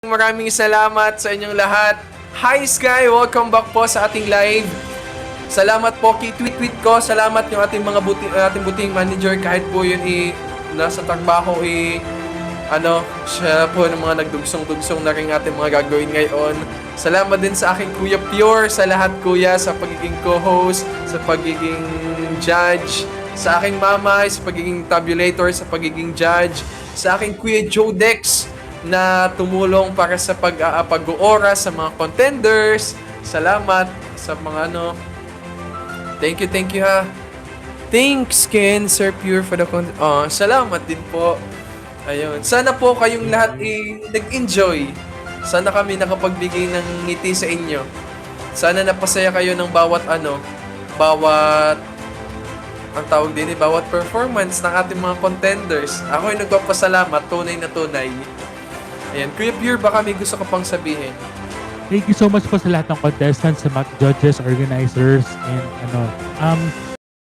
Maraming salamat sa inyong lahat. Hi Sky, welcome back po sa ating live. Salamat po kay tweet ko. Salamat yung ating mga ating buting manager kahit po yun nasa trabaho siya po ng mga nagdugsong-dugsong na rin ating mga gagawin ngayon. Salamat din sa aking Kuya Pure, sa lahat kuya, sa pagiging co-host, sa pagiging judge, sa aking mama, sa pagiging tabulator, sa pagiging judge, sa aking Kuya Jodex na tumulong para sa pag-oras sa mga contenders. Salamat sa mga Thank you ha. Thanks Ken, Sir Pure for the salamat din po. Ayun. Sana po kayong lahat nag-enjoy. Sana kami nakapagbigay ng ngiti sa inyo. Sana napasaya kayo ng bawat ang tawag din bawat performance ng ating mga contenders. Ako ay nagpapasalamat, tunay na tunay. Ayan, Kuya Pure, baka may gusto ka pang sabihin. Thank you so much po sa lahat ng contestants, sa mga judges, organizers, and